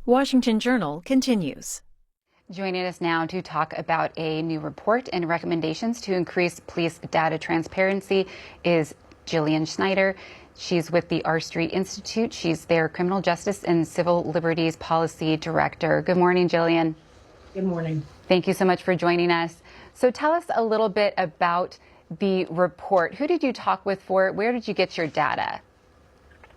Washington Journal continues. Joining us now to talk about a new report and recommendations to increase police data transparency is Jillian Snider. She's with the R Street Institute. She's their Criminal Justice and Civil Liberties Policy Director. Good morning, Jillian. Good morning. Thank you so much for joining us. So tell us a little bit about the report. Who did you talk with for it? Where did you get your data?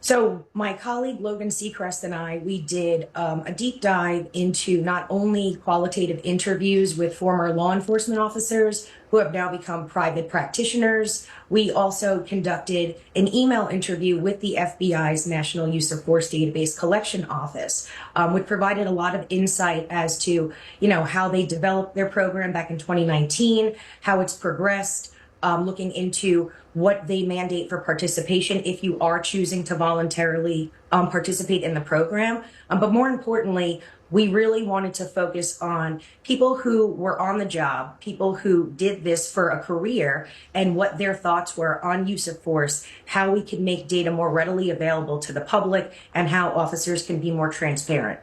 So my colleague Logan Seacrest and I, we did a deep dive into not only qualitative interviews with former law enforcement officers who have now become private practitioners. We also conducted an email interview with the FBI's National Use of Force Database Collection Office, which provided a lot of insight as to, how they developed their program back in 2019, how it's progressed, looking into what they mandate for participation if you are choosing to voluntarily participate in the program. But more importantly, we really wanted to focus on people who were on the job, people who did this for a career, and what their thoughts were on use of force, how we could make data more readily available to the public, and how officers can be more transparent.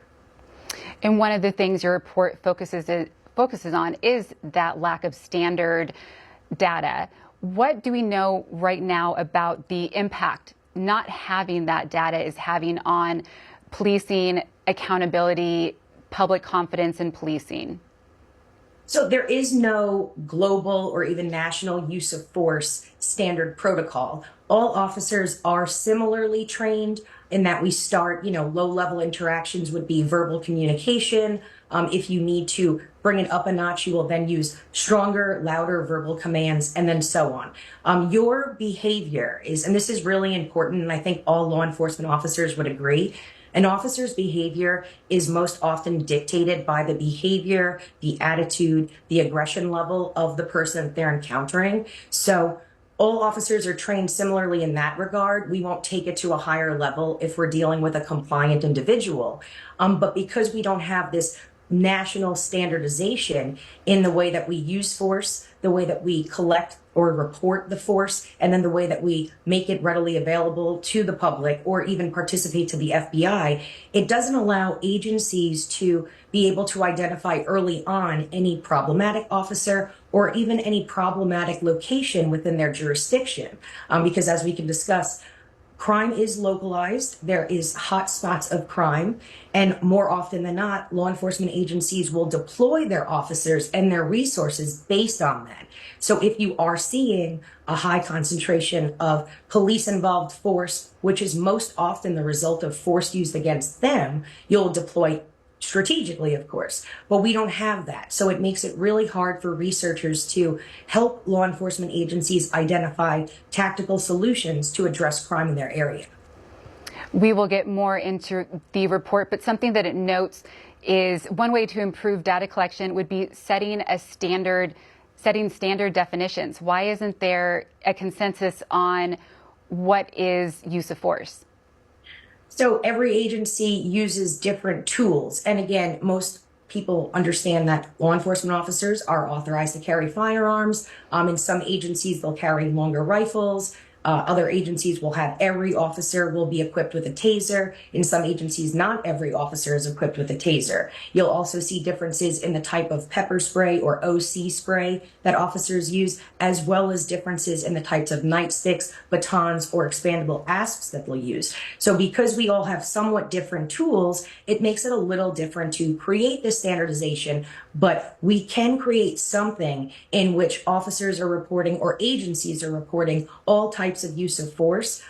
And one of the things your report focuses on is that lack of standard data. What do we know right now about the impact not having that data is having on policing, accountability, public confidence in policing? So there is no global or even national use of force standard protocol. All officers are similarly trained in that we start, low-level interactions would be verbal communication. If you need to bring it up a notch, you will then use stronger, louder verbal commands, and then so on. Your behavior is, and this is really important, and I think all law enforcement officers would agree, an officer's behavior is most often dictated by the behavior, the attitude, the aggression level of the person that they're encountering. So all officers are trained similarly in that regard. We won't take it to a higher level if we're dealing with a compliant individual. But because we don't have this national standardization in the way that we use force, the way that we collect or report the force, and then the way that we make it readily available to the public or even participate to the FBI, it doesn't allow agencies to be able to identify early on any problematic officer or even any problematic location within their jurisdiction. Because as we can discuss, crime is localized. There is hot spots of crime. And more often than not, law enforcement agencies will deploy their officers and their resources based on that. So if you are seeing a high concentration of police-involved force, which is most often the result of force used against them, you'll deploy strategically, of course, but we don't have that. So it makes it really hard for researchers to help law enforcement agencies identify tactical solutions to address crime in their area. We will get more into the report, but something that it notes is one way to improve data collection would be setting standard definitions. Why isn't there a consensus on what is use of force? So every agency uses different tools. And again, most people understand that law enforcement officers are authorized to carry firearms. In some agencies, they'll carry longer rifles. Other agencies will have every officer will be equipped with a taser. In some agencies, not every officer is equipped with a taser. You'll also see differences in the type of pepper spray or OC spray that officers use, as well as differences in the types of nightsticks, batons, or expandable asps that they'll use. So because we all have somewhat different tools, it makes it a little different to create this standardization, but we can create something in which officers are reporting or agencies are reporting all types of use of force.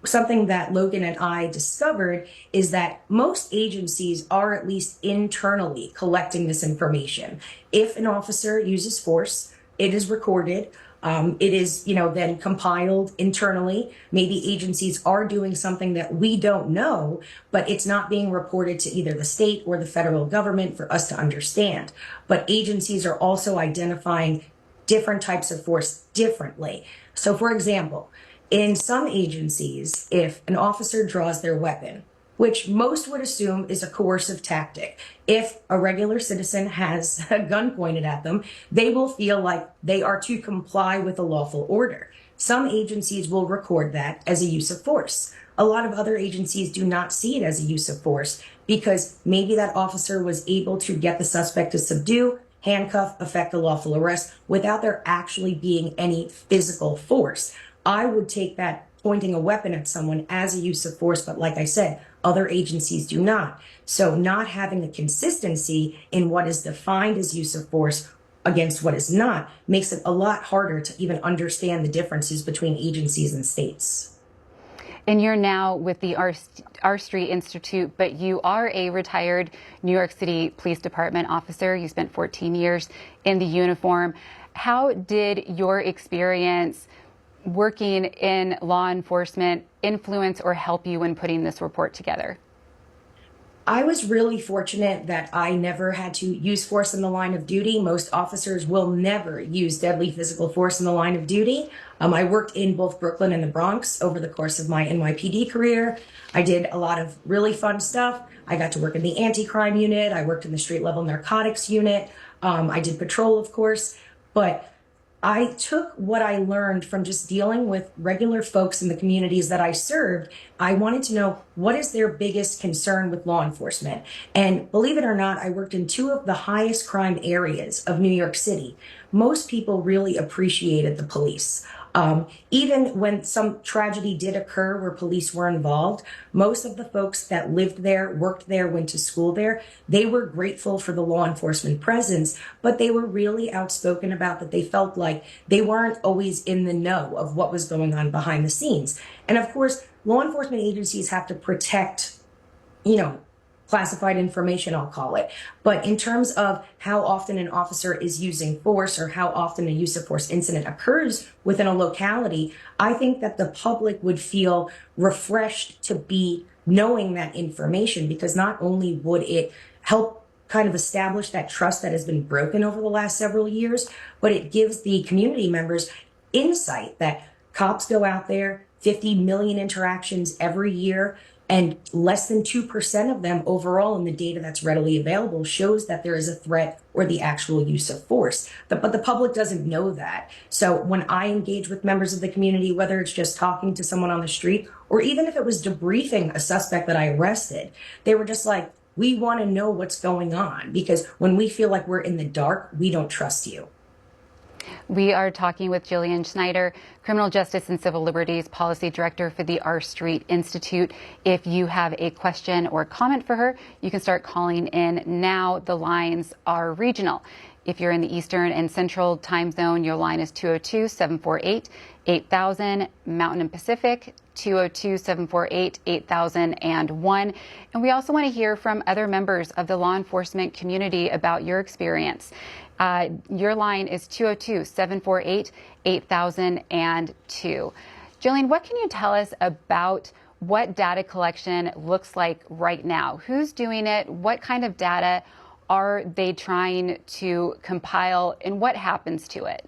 Something that Logan and I discovered is that most agencies are at least internally collecting this information. If an officer uses force, it is recorded. It is, then compiled internally. Maybe agencies are doing something that we don't know, but it's not being reported to either the state or the federal government for us to understand. But agencies are also identifying different types of force differently. So for example, in some agencies, if an officer draws their weapon, which most would assume is a coercive tactic, if a regular citizen has a gun pointed at them, they will feel like they are to comply with a lawful order. Some agencies will record that as a use of force. a lot of other agencies do not see it as a use of force because maybe that officer was able to get the suspect to subdue, handcuff, effect a lawful arrest without there actually being any physical force. I would take that pointing a weapon at someone as a use of force, but like I said, other agencies do not. So not having a consistency in what is defined as use of force against what is not makes it a lot harder to even understand the differences between agencies and states. And you're now with the R Street Institute, but you are a retired New York City Police Department officer. You spent 14 years in the uniform. How did your experience working in law enforcement influence or help you when putting this report together? I was really fortunate that I never had to use force in the line of duty. Most officers will never use deadly physical force in the line of duty. I worked in both Brooklyn and the Bronx over the course of my NYPD career. I did a lot of really fun stuff. I got to work in the anti-crime unit. I worked in the street level narcotics unit. I did patrol, of course, but I took what I learned from just dealing with regular folks in the communities that I served. I wanted to know, what is their biggest concern with law enforcement? And believe it or not, I worked in two of the highest crime areas of New York City. Most people really appreciated the police. Even when some tragedy did occur where police were involved, most of the folks that lived there, worked there, went to school there, they were grateful for the law enforcement presence, but they were really outspoken about that they felt like they weren't always in the know of what was going on behind the scenes. And of course, law enforcement agencies have to protect, classified information, I'll call it. But in terms of how often an officer is using force or how often a use of force incident occurs within a locality, I think that the public would feel refreshed to be knowing that information, because not only would it help kind of establish that trust that has been broken over the last several years, but it gives the community members insight that cops go out there, 50 million interactions every year, and less than 2% of them overall in the data that's readily available shows that there is a threat or the actual use of force. But the public doesn't know that. So when I engage with members of the community, whether it's just talking to someone on the street, or even if it was debriefing a suspect that I arrested, they were just like, we want to know what's going on, because when we feel like we're in the dark, we don't trust you. We are talking with Jillian Snider, Criminal Justice and Civil Liberties Policy Director for the R Street Institute. If you have a question or comment for her, you can start calling in now. The lines are regional. If you're in the Eastern and Central time zone, your line is 202-748-8000, Mountain and Pacific, 202-748-8001. And we also want to hear from other members of the law enforcement community about your experience. Your line is 202-748-8002. Jillian, what can you tell us about what data collection looks like right now? Who's doing it? What kind of data are they trying to compile, and what happens to it?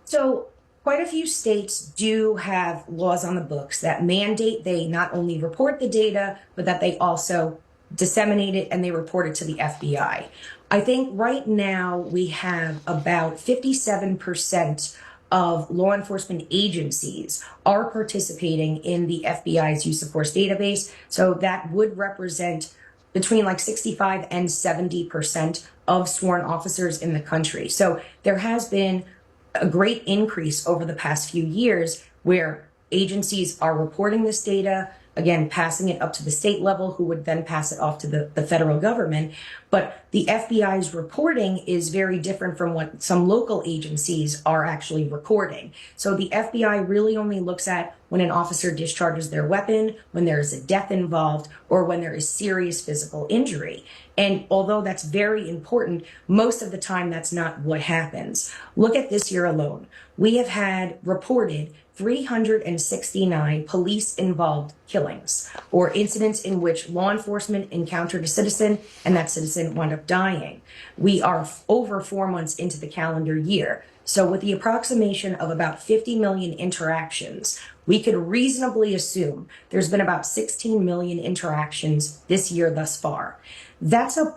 So quite a few states do have laws on the books that mandate they not only report the data, but that they also disseminate it and they report it to the FBI. I think right now we have about 57% of law enforcement agencies are participating in the FBI's use of force database. So that would represent between like 65 and 70% of sworn officers in the country. So there has been a great increase over the past few years where agencies are reporting this data, again, passing it up to the state level, who would then pass it off to the federal government. But the FBI's reporting is very different from what some local agencies are actually recording. So the FBI really only looks at when an officer discharges their weapon, when there is a death involved, or when there is serious physical injury. And although that's very important, most of the time that's not what happens. Look at this year alone. We have had reported 369 police-involved killings, or incidents in which law enforcement encountered a citizen and that citizen wound up dying. We are over 4 months into the calendar year. So with the approximation of about 50 million interactions, we could reasonably assume there's been about 16 million interactions this year thus far. That's a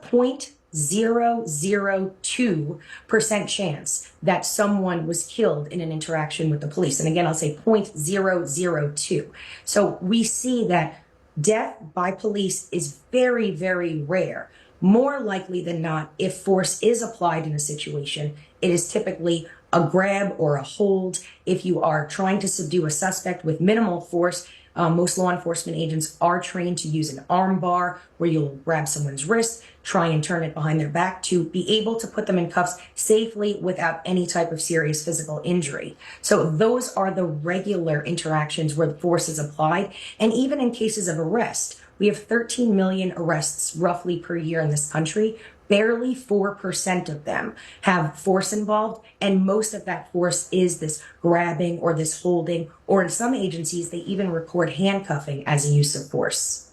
0.002% chance that someone was killed in an interaction with the police. And again, I'll say 0.002. So we see that death by police is very, very rare. More likely than not, if force is applied in a situation, it is typically a grab or a hold. If you are trying to subdue a suspect with minimal force, most law enforcement agents are trained to use an arm bar where you'll grab someone's wrist, try and turn it behind their back to be able to put them in cuffs safely without any type of serious physical injury. So those are the regular interactions where the force is applied. And even in cases of arrest, we have 13 million arrests roughly per year in this country. Barely 4% of them have force involved, and most of that force is this grabbing or this holding, or in some agencies, they even record handcuffing as a use of force.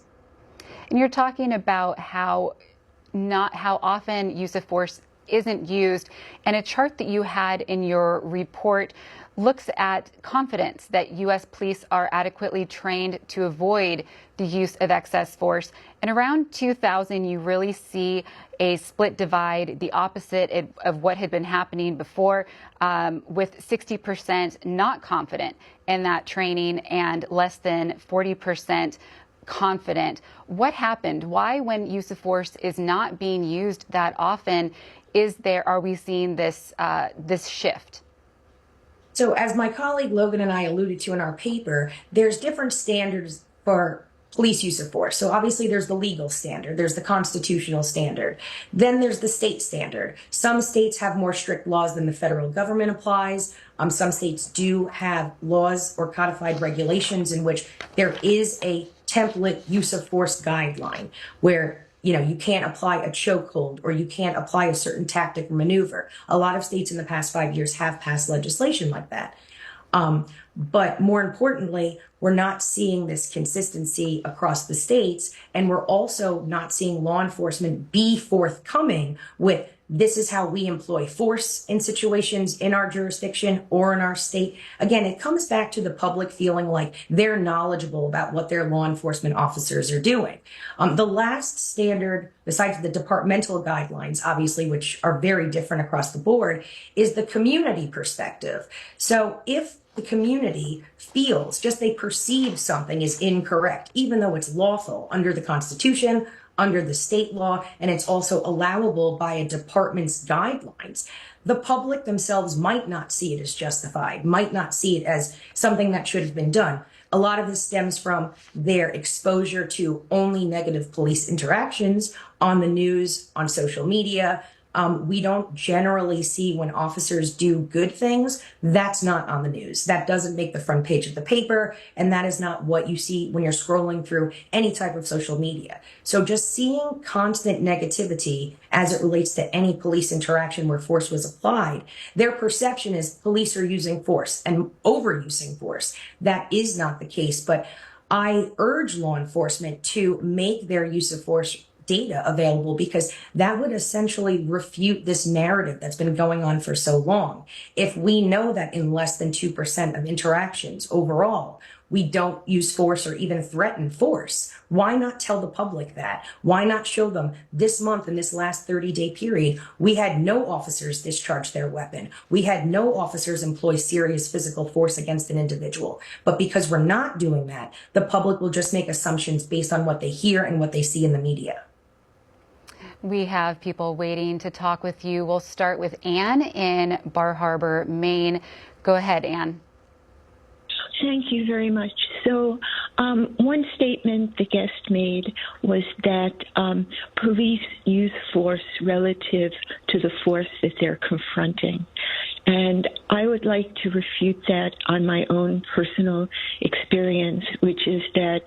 And you're talking about how often use of force isn't used, and a chart that you had in your report looks at confidence that U.S. police are adequately trained to avoid the use of excess force. And around 2000, you really see a split divide, the opposite of what had been happening before, with 60% not confident in that training and less than 40% confident. What happened? Why, when use of force is not being used that often, are we seeing this shift? So as my colleague Logan and I alluded to in our paper, there's different standards for police use of force. So obviously there's the legal standard, there's the constitutional standard, then there's the state standard. Some states have more strict laws than the federal government applies. Some states do have laws or codified regulations in which there is a template use of force guideline where you can't apply a chokehold or you can't apply a certain tactic or maneuver. A lot of states in the past 5 years have passed legislation like that. But more importantly, we're not seeing this consistency across the states, and we're also not seeing law enforcement be forthcoming with this is how we employ force in situations in our jurisdiction or in our state. Again, it comes back to the public feeling like they're knowledgeable about what their law enforcement officers are doing. The last standard, besides the departmental guidelines, obviously, which are very different across the board, is the community perspective. So if the community feels, just they perceive something is incorrect, even though it's lawful under the Constitution, under the state law, and it's also allowable by a department's guidelines, the public themselves might not see it as justified, might not see it as something that should have been done. A lot of this stems from their exposure to only negative police interactions on the news, on social media. We don't generally see when officers do good things. That's not on the news. That doesn't make the front page of the paper. And that is not what you see when you're scrolling through any type of social media. So just seeing constant negativity as it relates to any police interaction where force was applied, their perception is police are using force and overusing force. That is not the case. But I urge law enforcement to make their use of force data available, because that would essentially refute this narrative that's been going on for so long. If we know that in less than 2% of interactions overall, we don't use force or even threaten force, why not tell the public that? Why not show them this month, in this last 30-day period, we had no officers discharge their weapon. We had no officers employ serious physical force against an individual. But because we're not doing that, the public will just make assumptions based on what they hear and what they see in the media. We have people waiting to talk with you. We'll start with Anne in Bar Harbor, Maine. Go ahead, Anne. Thank you very much. So one statement the guest made was that police use force relative to the force that they're confronting. And I would like to refute that on my own personal experience, which is that,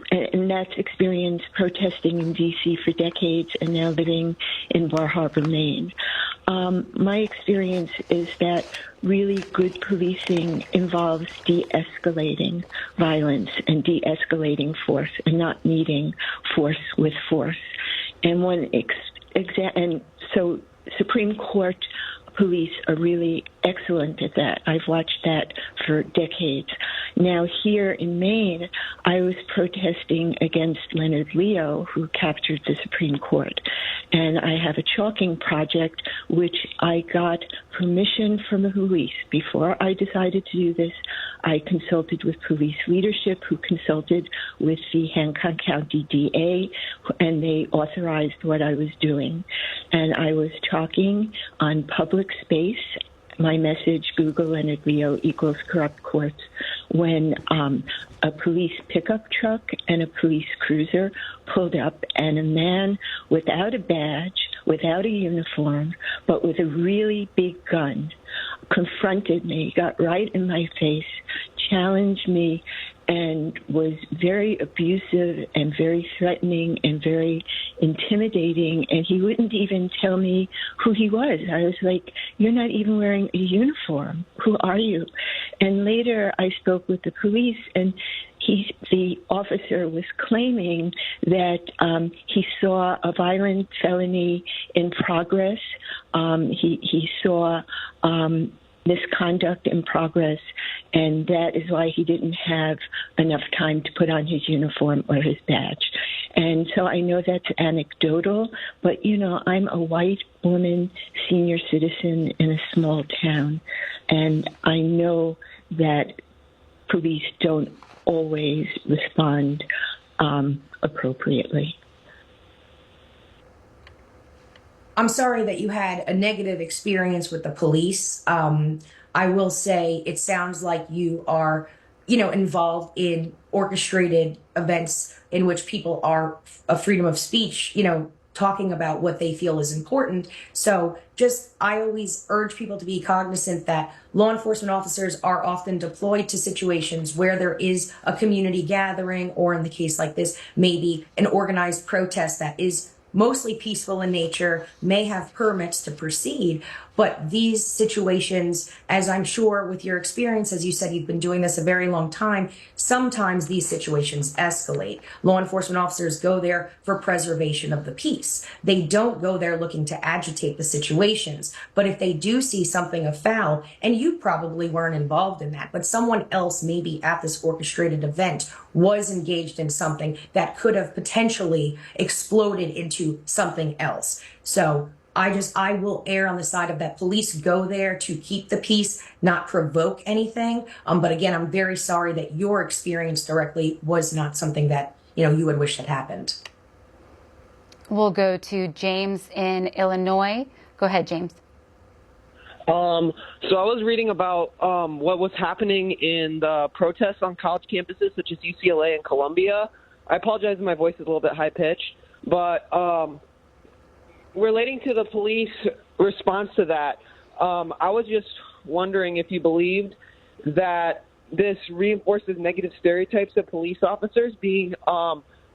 and that's experience protesting in D.C. for decades and now living in Bar Harbor, Maine. My experience is that really good policing involves de-escalating violence and de-escalating force and not meeting force with force. And so Supreme Court police are really excellent at that. I've watched that for decades. Now, here in Maine, I was protesting against Leonard Leo, who captured the Supreme Court. And I have a chalking project, which I got permission from the police. Before I decided to do this, I consulted with police leadership, who consulted with the Hancock County DA, and they authorized what I was doing. And I was chalking on public space my message, Google Leonard Leo equals corrupt courts, when a police pickup truck and a police cruiser pulled up, and a man without a badge, without a uniform, but with a really big gun, confronted me, got right in my face, challenged me, and was very abusive and very threatening and very intimidating. And he wouldn't even tell me who he was. I was like, "You're not even wearing a uniform. Who are you?" And later I spoke with the police, and the officer was claiming that he saw a violent felony in progress. He saw misconduct in progress, and that is why he didn't have enough time to put on his uniform or his badge. And so I know that's anecdotal, but, you know, I'm a white woman, senior citizen in a small town, and I know that police don't always respond appropriately. I'm sorry that you had a negative experience with the police. I will say it sounds like you are, involved in orchestrated events in which people are a freedom of speech, talking about what they feel is important. So I always urge people to be cognizant that law enforcement officers are often deployed to situations where there is a community gathering, or in the case like this, maybe an organized protest that is mostly peaceful in nature, may have permits to proceed. But these situations, as I'm sure with your experience, as you said, you've been doing this a very long time, sometimes these situations escalate. Law enforcement officers go there for preservation of the peace. They don't go there looking to agitate the situations. But if they do see something afoul, and you probably weren't involved in that, but someone else maybe at this orchestrated event was engaged in something that could have potentially exploded into something else. So I will err on the side of that police go there to keep the peace, not provoke anything. But again, I'm very sorry that your experience directly was not something that, you would wish had happened. We'll go to James in Illinois. Go ahead, James. So I was reading about what was happening in the protests on college campuses, such as UCLA and Columbia. I apologize if my voice is a little bit high-pitched, but relating to the police response to that, I was just wondering if you believed that this reinforces negative stereotypes of police officers being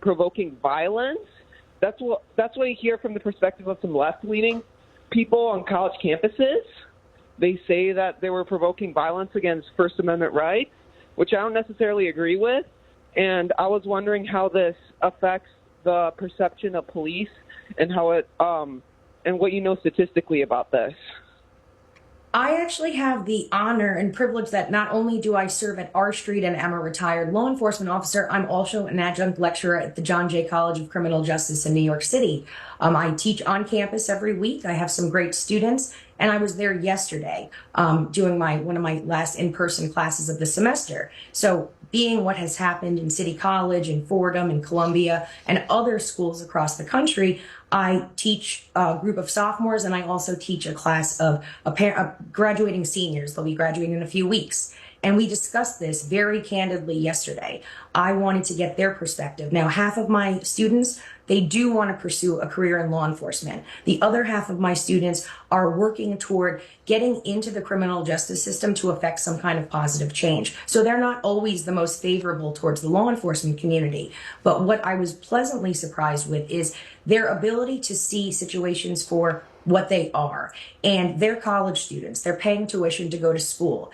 provoking violence. That's what I hear from the perspective of some left-leaning people on college campuses. They say that they were provoking violence against First Amendment rights, which I don't necessarily agree with. And I was wondering how this affects the perception of police and how it and what you know statistically about this. I actually have the honor and privilege that not only do I serve at R Street and am a retired law enforcement officer, I'm also an adjunct lecturer at the John Jay College of Criminal Justice in New York City. I teach on campus every week. I have some great students, and I was there yesterday doing one of my last in-person classes of the semester. So being what has happened in City College and Fordham and Columbia and other schools across the country, I teach a group of sophomores, and I also teach a class of graduating seniors. They'll be graduating in a few weeks. And we discussed this very candidly yesterday. I wanted to get their perspective. Now, half of my students, they do want to pursue a career in law enforcement. The other half of my students are working toward getting into the criminal justice system to affect some kind of positive change. So they're not always the most favorable towards the law enforcement community. But what I was pleasantly surprised with is their ability to see situations for what they are. And they're college students. They're paying tuition to go to school.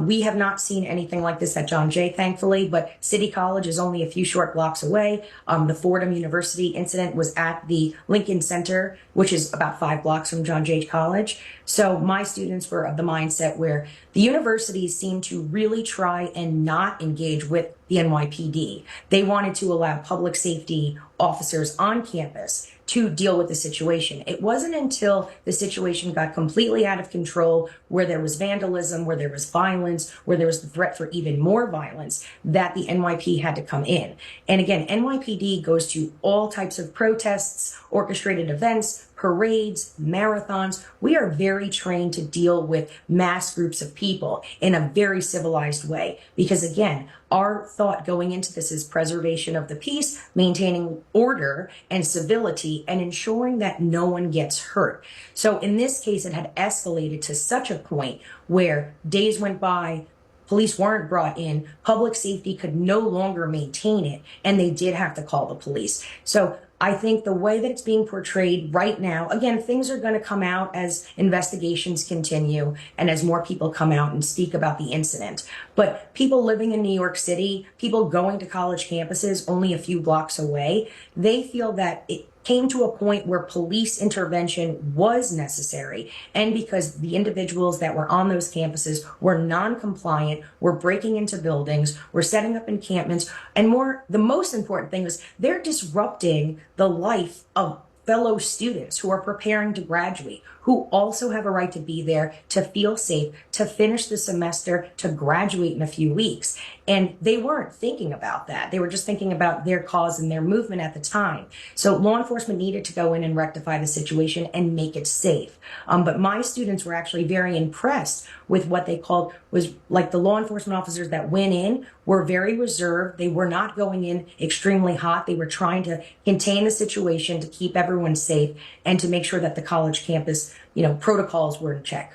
We have not seen anything like this at John Jay, thankfully, but City College is only a few short blocks away. The Fordham University incident was at the Lincoln Center, which is about 5 blocks from John Jay College. So my students were of the mindset where the universities seem to really try and not engage with the NYPD. They wanted to allow public safety officers on campus to deal with the situation. It wasn't until the situation got completely out of control, where there was vandalism, where there was violence, where there was the threat for even more violence, that the NYPD had to come in. And again, NYPD goes to all types of protests, orchestrated events, parades, marathons. We are very trained to deal with mass groups of people in a very civilized way. Because again, our thought going into this is preservation of the peace, maintaining order and civility, and ensuring that no one gets hurt. So in this case, it had escalated to such a point where days went by, police weren't brought in, public safety could no longer maintain it, and they did have to call the police. So I think the way that it's being portrayed right now, again, things are going to come out as investigations continue and as more people come out and speak about the incident. But people living in New York City, people going to college campuses only a few blocks away, they feel that it came to a point where police intervention was necessary. And because the individuals that were on those campuses were non-compliant, were breaking into buildings, were setting up encampments, and the most important thing was they're disrupting the life of fellow students who are preparing to graduate, who also have a right to be there, to feel safe, to finish the semester, to graduate in a few weeks. And they weren't thinking about that. They were just thinking about their cause and their movement at the time. So law enforcement needed to go in and rectify the situation and make it safe. But my students were actually very impressed with what they called was like the law enforcement officers that went in were very reserved. They were not going in extremely hot. They were trying to contain the situation, to keep everyone safe, and to make sure that the college campus, protocols were in check.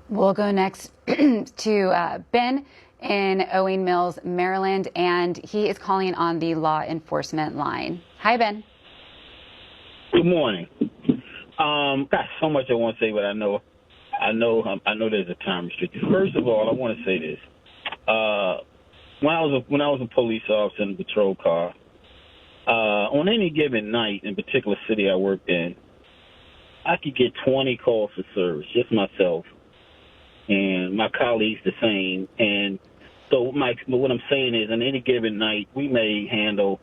We'll go next to Ben in Owing Mills, Maryland, and he is calling on the law enforcement line. Hi, Ben. Good morning. Got so much I want to say, but I know there's a time restriction. First of all, I want to say this. When I was a police officer in a patrol car, on any given night, in particular city I worked in, I could get 20 calls for service, just myself, and my colleagues the same. And so what I'm saying is, on any given night, we may handle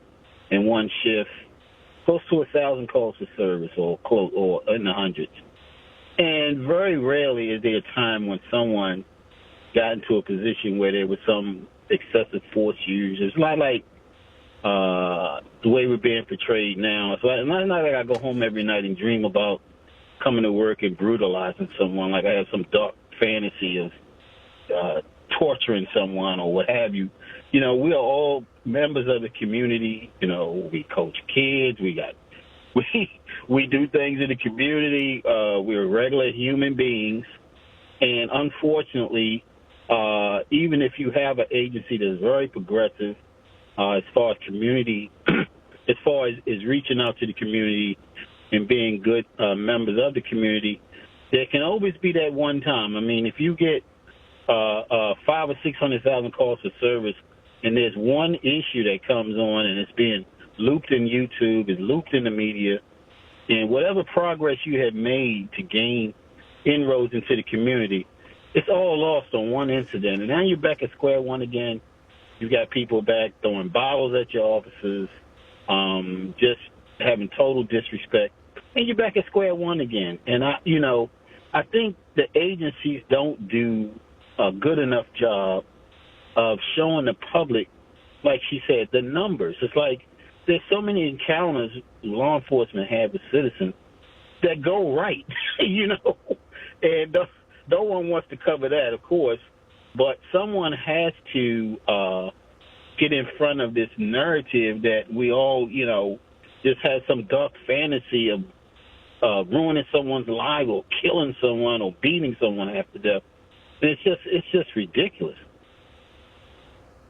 in one shift close to 1,000 calls for service, or in the hundreds. And very rarely is there a time when someone got into a position where there was some excessive force used. It's not like the way we're being portrayed now. It's not like I go home every night and dream about coming to work and brutalizing someone, like I have some dark fantasy of torturing someone or what have you. We are all members of the community. We coach kids. We do things in the community. We're regular human beings. And unfortunately, even if you have an agency that's very progressive as far as community, as far as reaching out to the community and being good members of the community, there can always be that one time. I mean, if you get 500,000 or 600,000 calls for service, and there's one issue that comes on and it's being looped in YouTube, it's looped in the media, and whatever progress you have made to gain inroads into the community, it's all lost on one incident. And now you're back at square one again. You've got people back throwing bottles at your officers, just having total disrespect. And you're back at square one again. And I think the agencies don't do a good enough job of showing the public, like she said, the numbers. It's like there's so many encounters law enforcement have with citizens that go right, and no one wants to cover that, of course, but someone has to get in front of this narrative that we all, just have some dark fantasy of ruining someone's life or killing someone or beating someone half to death. And it's just ridiculous.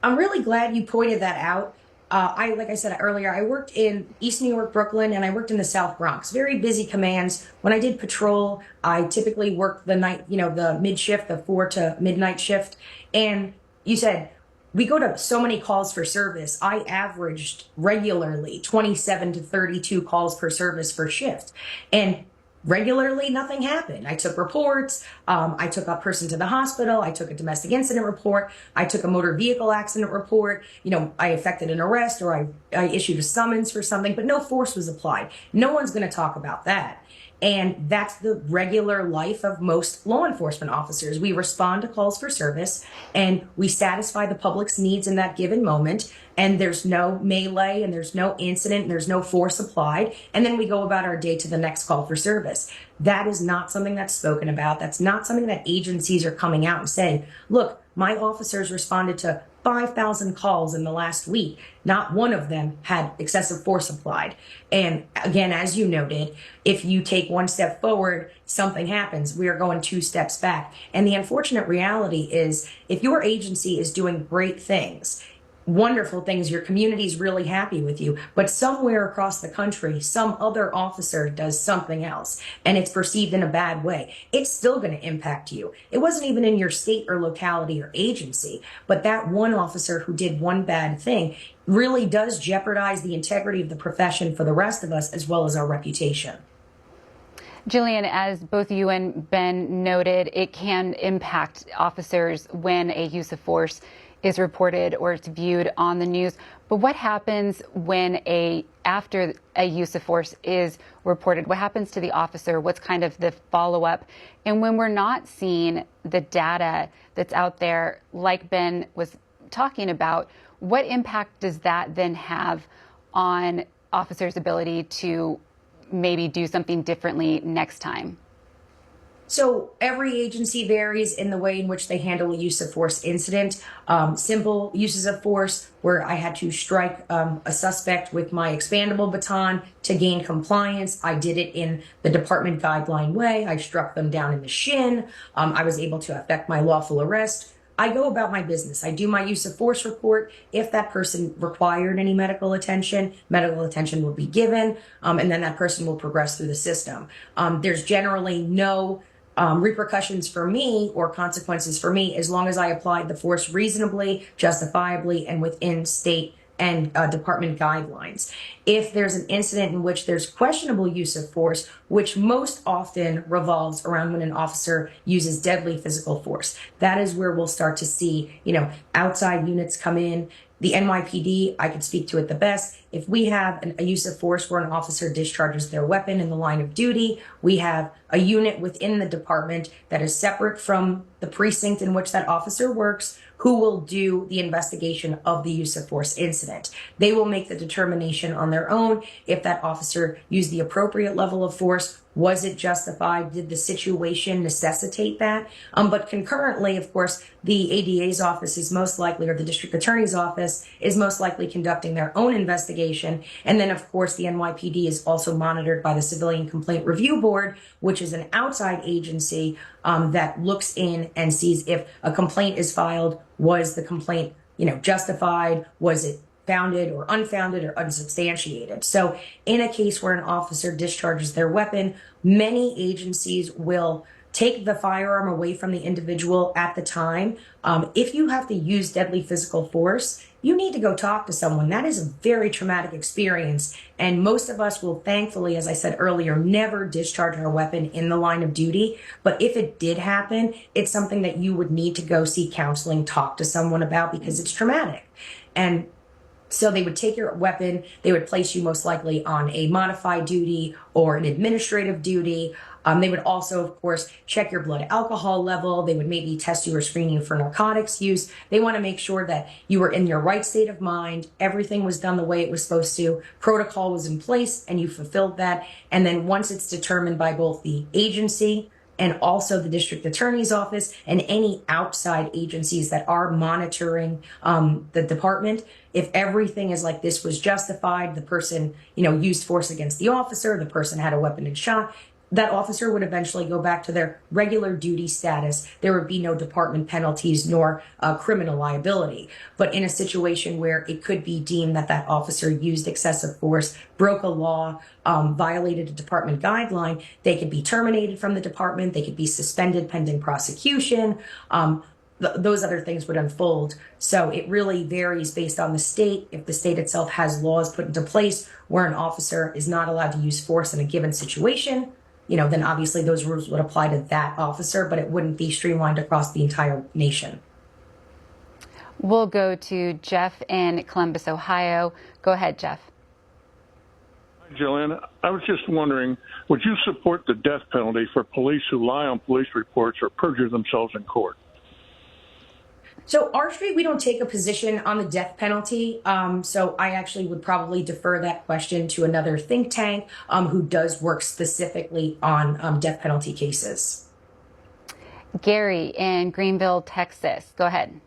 I'm really glad you pointed that out, like I said earlier, I worked in East New York, Brooklyn, and I worked in the South Bronx. Very busy commands. When I did patrol, I typically worked the night, the mid shift, the 4 to midnight shift. And you said, we go to so many calls for service. I averaged regularly 27 to 32 calls per service per shift. And regularly, nothing happened. I took reports. I took a person to the hospital. I took a domestic incident report. I took a motor vehicle accident report. I effected an arrest, or I issued a summons for something, but no force was applied. No one's going to talk about that. And that's the regular life of most law enforcement officers. We respond to calls for service and we satisfy the public's needs in that given moment. And there's no melee and there's no incident and there's no force applied. And then we go about our day to the next call for service. That is not something that's spoken about. That's not something that agencies are coming out and saying, look, my officers responded to 5,000 calls in the last week. Not one of them had excessive force applied. And again, as you noted, if you take one step forward, something happens. We are going 2 steps back. And the unfortunate reality is, if your agency is doing great things, wonderful things, your community is really happy with you, but somewhere across the country, some other officer does something else and it's perceived in a bad way, it's still going to impact you. It wasn't even in your state or locality or agency, but that one officer who did one bad thing really does jeopardize the integrity of the profession for the rest of us, as well as our reputation. Jillian, as both you and Ben noted, it can impact officers when a use of force is reported or it's viewed on the news. But what happens when after a use of force is reported? What happens to the officer? What's kind of the follow-up? And when we're not seeing the data that's out there, like Ben was talking about, what impact does that then have on officers' ability to maybe do something differently next time? So every agency varies in the way in which they handle a use of force incident. Simple uses of force where I had to strike a suspect with my expandable baton to gain compliance. I did it in the department guideline way. I struck them down in the shin. I was able to effect my lawful arrest. I go about my business. I do my use of force report. If that person required any medical attention will be given, and then that person will progress through the system. There's generally no repercussions for me or consequences for me as long as I applied the force reasonably, justifiably, and within state and department guidelines. If there's an incident in which there's questionable use of force, which most often revolves around when an officer uses deadly physical force, that is where we'll start to see, outside units come in. The NYPD, I could speak to it the best. If we have a use of force where an officer discharges their weapon in the line of duty, we have a unit within the department that is separate from the precinct in which that officer works, who will do the investigation of the use of force incident. They will make the determination on their own if that officer used the appropriate level of force. Was it justified? Did the situation necessitate that? But concurrently, of course, the ADA's office is most likely, or the district attorney's office is most likely conducting their own investigation. And then, of course, the NYPD is also monitored by the Civilian Complaint Review Board, which is an outside agency that looks in and sees if a complaint is filed. Was the complaint, justified? Was it founded or unfounded or unsubstantiated? So in a case where an officer discharges their weapon, many agencies will take the firearm away from the individual at the time. If you have to use deadly physical force, you need to go talk to someone. That is a very traumatic experience. And most of us will thankfully, as I said earlier, never discharge our weapon in the line of duty. But if it did happen, it's something that you would need to go seek counseling, talk to someone about, because it's traumatic. And so they would take your weapon, they would place you most likely on a modified duty or an administrative duty. They would also, of course, check your blood alcohol level. They would maybe test you or screen you for narcotics use. They want to make sure that you were in your right state of mind. Everything was done the way it was supposed to. Protocol was in place and you fulfilled that. And then once it's determined by both the agency and also the district attorney's office and any outside agencies that are monitoring the department, if everything is like this was justified, the person, used force against the officer, the person had a weapon and shot, that officer would eventually go back to their regular duty status. There would be no department penalties nor criminal liability. But in a situation where it could be deemed that that officer used excessive force, broke a law, violated a department guideline, they could be terminated from the department. They could be suspended pending prosecution. Those other things would unfold. So it really varies based on the state. If the state itself has laws put into place where an officer is not allowed to use force in a given situation, then obviously those rules would apply to that officer, but it wouldn't be streamlined across the entire nation. We'll go to Jeff in Columbus, Ohio. Go ahead, Jeff. Hi, Jillian. I was just wondering, would you support the death penalty for police who lie on police reports or perjure themselves in court? So our street, we don't take a position on the death penalty. So I actually would probably defer that question to another think tank who does work specifically on death penalty cases. Gary in Greenville, Texas. Go ahead.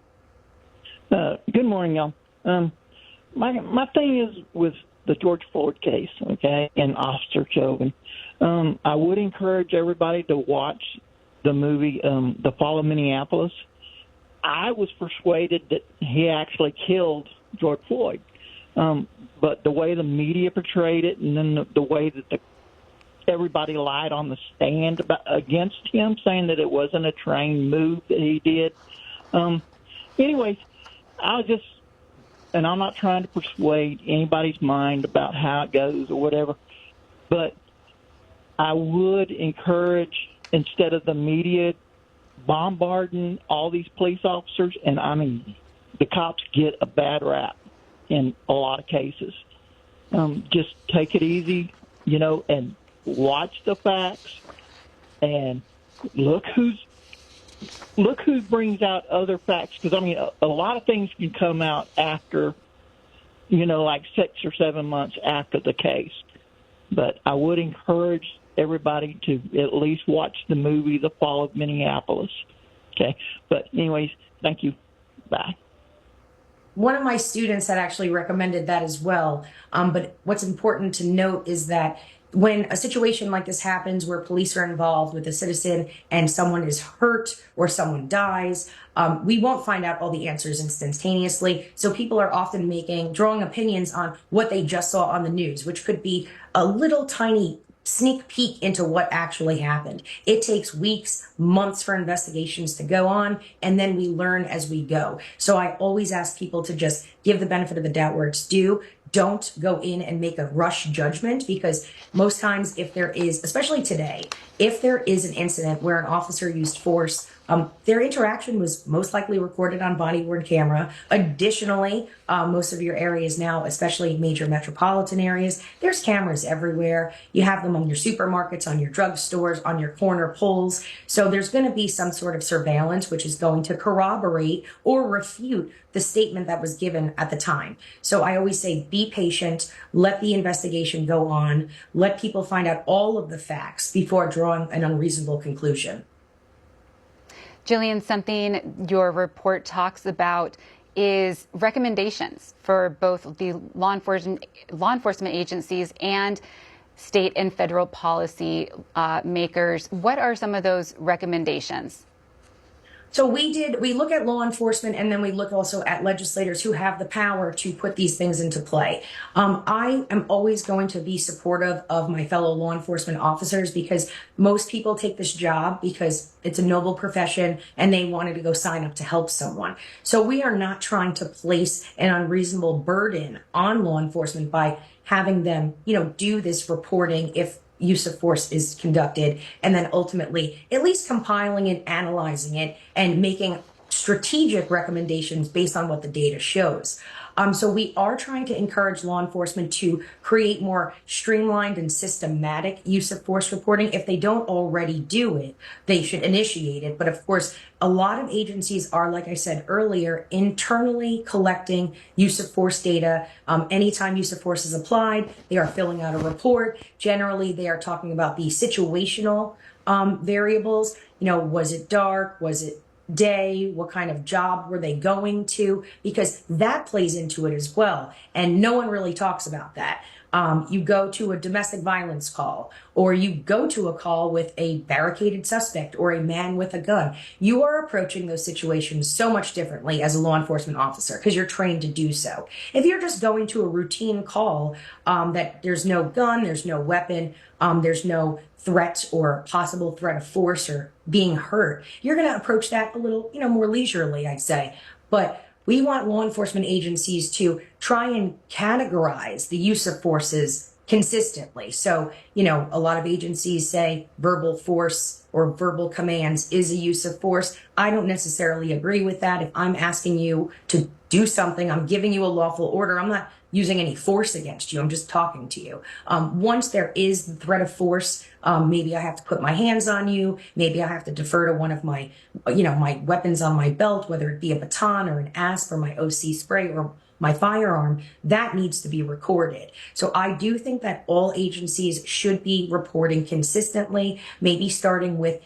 Good morning, y'all. My thing is with the George Floyd case, okay, and Officer Chauvin. I would encourage everybody to watch the movie, The Fall of Minneapolis. I was persuaded that he actually killed George Floyd. But the way the media portrayed it and then the way that everybody lied on the stand against him, saying that it wasn't a trained move that he did. Anyways, and I'm not trying to persuade anybody's mind about how it goes or whatever, but I would encourage, instead of the media bombarding all these police officers, and I mean, the cops get a bad rap in a lot of cases. Just take it easy, and watch the facts, and look who brings out other facts. Because, I mean, a lot of things can come out after, like 6 or 7 months after the case. But I would encourage everybody to at least watch the movie The Fall of Minneapolis. Okay. But anyways, thank you. Bye. One of my students had actually recommended that as well. But what's important to note is that when a situation like this happens where police are involved with a citizen and someone is hurt or someone dies, we won't find out all the answers instantaneously. So people are often drawing opinions on what they just saw on the news, which could be a little tiny sneak peek into what actually happened. It takes weeks, months for investigations to go on, and then we learn as we go. So I always ask people to just give the benefit of the doubt where it's due. Don't go in and make a rush judgment, because most times if there is, especially today, if there is an incident where an officer used force, their interaction was most likely recorded on body-worn camera. Additionally, most of your areas now, especially major metropolitan areas, there's cameras everywhere. You have them on your supermarkets, on your drugstores, on your corner poles. So there's going to be some sort of surveillance which is going to corroborate or refute the statement that was given at the time. So I always say, be patient, let the investigation go on, let people find out all of the facts before drawing an unreasonable conclusion. Jillian, something your report talks about is recommendations for both the law enforcement agencies and state and federal policy makers. What are some of those recommendations? So we look at law enforcement, and then we look also at legislators who have the power to put these things into play. I am always going to be supportive of my fellow law enforcement officers, because most people take this job because it's a noble profession and they wanted to go sign up to help someone. So we are not trying to place an unreasonable burden on law enforcement by having them, do this reporting if use of force is conducted, and then ultimately at least compiling it, analyzing it, and making strategic recommendations based on what the data shows. So we are trying to encourage law enforcement to create more streamlined and systematic use of force reporting. If they don't already do it, they should initiate it. But of course, a lot of agencies are, like I said earlier, internally collecting use of force data. Anytime use of force is applied, they are filling out a report. Generally, they are talking about the situational variables. Was it dark? Was it day? What kind of job were they going to? Because that plays into it as well. And no one really talks about that. You go to a domestic violence call, or you go to a call with a barricaded suspect or a man with a gun. You are approaching those situations so much differently as a law enforcement officer because you're trained to do so. If you're just going to a routine call that there's no gun, there's no weapon, there's no threat or possible threat of force or being hurt, you're going to approach that a little, more leisurely, I'd say. But we want law enforcement agencies to try and categorize the use of forces consistently. So, a lot of agencies say verbal force or verbal commands is a use of force. I don't necessarily agree with that. If I'm asking you to do something, I'm giving you a lawful order. I'm not using any force against you. I'm just talking to you. Once there is the threat of force, maybe I have to put my hands on you. Maybe I have to defer to one of my, my weapons on my belt, whether it be a baton or an asp or my OC spray or my firearm. That needs to be recorded. So I do think that all agencies should be reporting consistently, maybe starting with,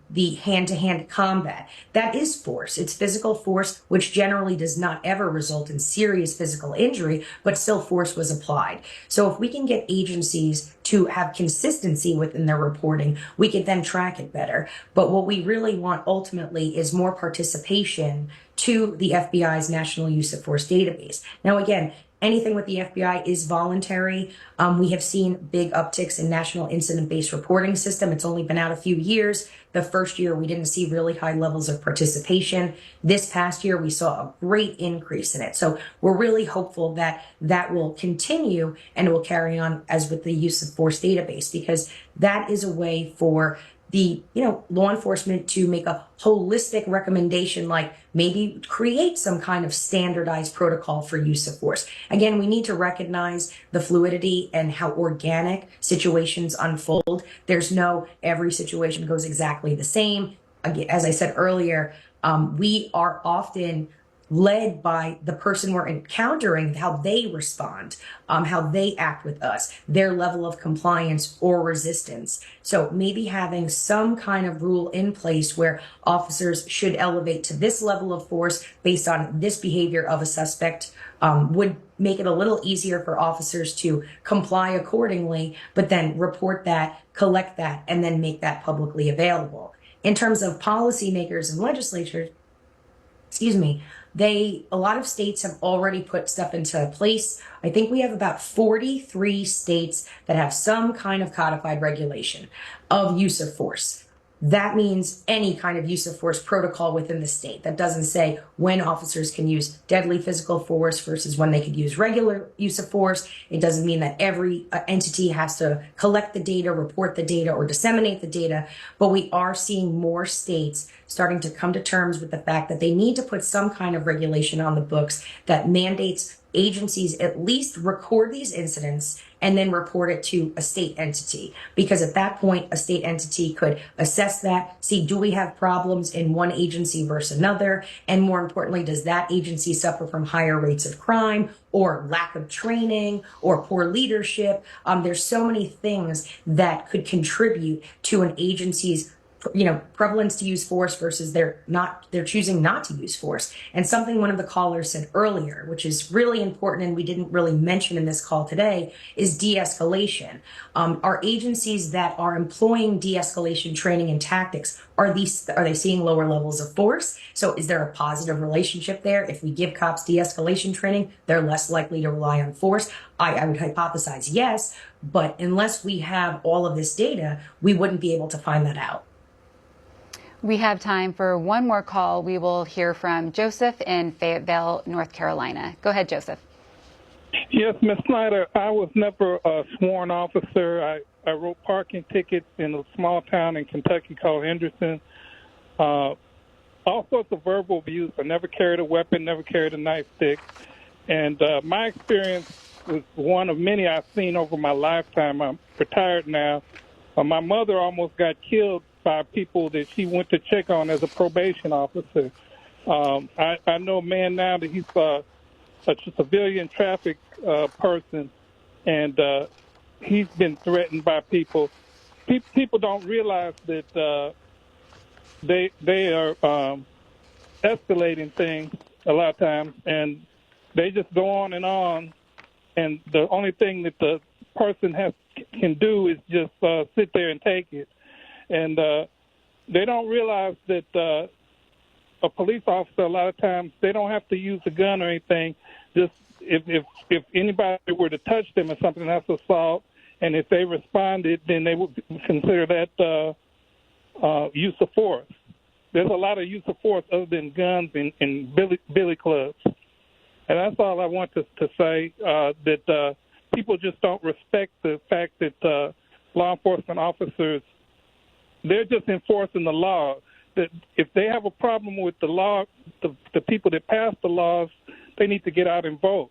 the hand-to-hand combat. That is force. It's physical force, which generally does not ever result in serious physical injury, but still force was applied. So if we can get agencies to have consistency within their reporting, we could then track it better. But what we really want ultimately is more participation to the FBI's National Use of Force database. Now, again, anything with the FBI is voluntary. We have seen big upticks in National Incident-Based Reporting System. It's only been out a few years. The first year, we didn't see really high levels of participation. This past year, we saw a great increase in it. So we're really hopeful that that will continue and will carry on as with the use of force database, because that is a way for the law enforcement to make a holistic recommendation, like maybe create some kind of standardized protocol for use of force. Again, we need to recognize the fluidity and how organic situations unfold. There's no every situation goes exactly the same. Again, as I said earlier, we are often led by the person we're encountering, how they respond, how they act with us, their level of compliance or resistance. So maybe having some kind of rule in place where officers should elevate to this level of force based on this behavior of a suspect would make it a little easier for officers to comply accordingly, but then report that, collect that, and then make that publicly available. In terms of policymakers and legislatures, a lot of states have already put stuff into place. I think we have about 43 states that have some kind of codified regulation of use of force. That means any kind of use of force protocol within the state. That doesn't say when officers can use deadly physical force versus when they could use regular use of force. It doesn't mean that every entity has to collect the data, report the data, or disseminate the data. But we are seeing more states starting to come to terms with the fact that they need to put some kind of regulation on the books that mandates agencies at least record these incidents and then report it to a state entity. Because at that point, a state entity could assess that, see, do we have problems in one agency versus another? And more importantly, does that agency suffer from higher rates of crime or lack of training or poor leadership? There's so many things that could contribute to an agency's prevalence to use force versus they're choosing not to use force. And something one of the callers said earlier, which is really important and we didn't really mention in this call today, is de-escalation. Our agencies that are employing de-escalation training and tactics, are they seeing lower levels of force? So is there a positive relationship there? If we give cops de-escalation training, they're less likely to rely on force. I would hypothesize yes, but unless we have all of this data, we wouldn't be able to find that out. We have time for one more call. We will hear from Joseph in Fayetteville, North Carolina. Go ahead, Joseph. Yes, Ms. Snider, I was never a sworn officer. I wrote parking tickets in a small town in Kentucky called Henderson. All sorts of verbal abuse. I never carried a weapon, never carried a nightstick. And my experience was one of many I've seen over my lifetime. I'm retired now. My mother almost got killed by people that she went to check on as a probation officer. I know a man now that he's a civilian traffic person, and he's been threatened by people. People don't realize that they are escalating things a lot of times, and they just go on and on and the only thing that the person can do is just sit there and take it. And they don't realize that a police officer, a lot of times, they don't have to use a gun or anything. Just if anybody were to touch them or something, that's assault. And if they responded, then they would consider that use of force. There's a lot of use of force other than guns and billy clubs. And that's all I want to say, that people just don't respect the fact that law enforcement officers, they're just enforcing the law. That if they have a problem with the law, the people that pass the laws, they need to get out and vote.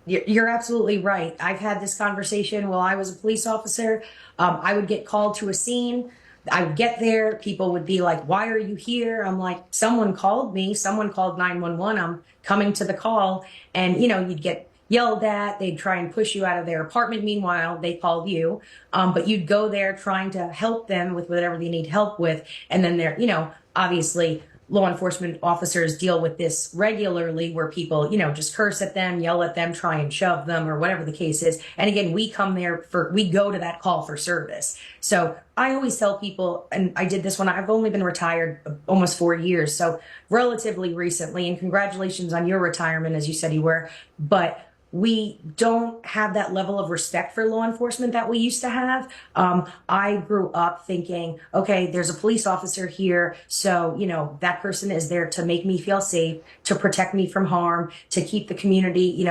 You're absolutely right. I've had this conversation while I was a police officer. I would get called to a scene. I would get there. People would be like, "Why are you here?" I'm like, "Someone called me. Someone called 911. I'm coming to the call." And, you'd get yelled at. They'd try and push you out of their apartment. Meanwhile, they called you. But you'd go there trying to help them with whatever they need help with. And then they're, obviously, law enforcement officers deal with this regularly where people, just curse at them, yell at them, try and shove them or whatever the case is. And again, we go to that call for service. So I always tell people, and I did this when I've only been retired almost 4 years. So relatively recently, and congratulations on your retirement, as you said you were, but we don't have that level of respect for law enforcement that we used to have. I grew up thinking, okay, there's a police officer here. So, that person is there to make me feel safe, to protect me from harm, to keep the community,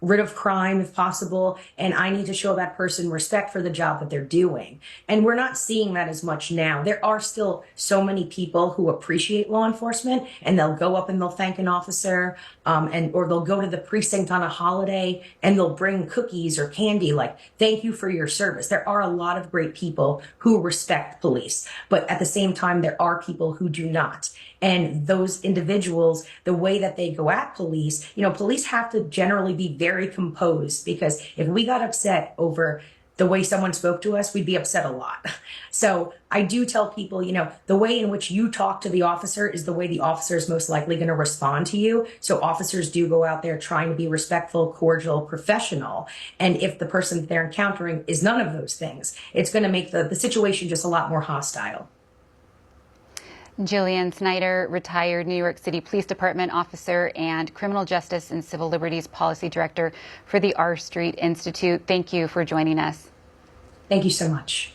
rid of crime if possible. And I need to show that person respect for the job that they're doing. And we're not seeing that as much now. There are still so many people who appreciate law enforcement, and they'll go up and they'll thank an officer, or they'll go to the precinct on a holiday and they'll bring cookies or candy like, "Thank you for your service." There are a lot of great people who respect police, but at the same time, there are people who do not. And those individuals, the way that they go at police, police have to generally be very composed, because if we got upset over the way someone spoke to us, we'd be upset a lot. So I do tell people, the way in which you talk to the officer is the way the officer is most likely going to respond to you. So officers do go out there trying to be respectful, cordial, professional. And if the person that they're encountering is none of those things, it's going to make the situation just a lot more hostile. Jillian Snider, retired New York City Police Department officer and Criminal Justice and Civil Liberties Policy Director for the R Street Institute. Thank you for joining us. Thank you so much.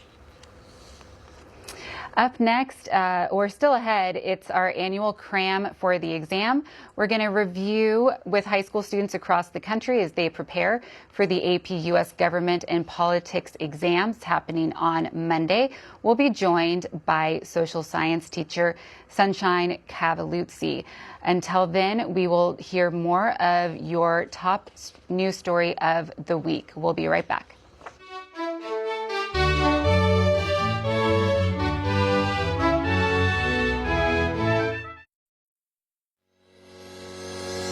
Up next, or still ahead, it's our annual cram for the exam. We're going to review with high school students across the country as they prepare for the AP U.S. Government and Politics exams happening on Monday. We'll be joined by social science teacher Sunshine Cavaluzzi. Until then, we will hear more of your top news story of the week. We'll be right back.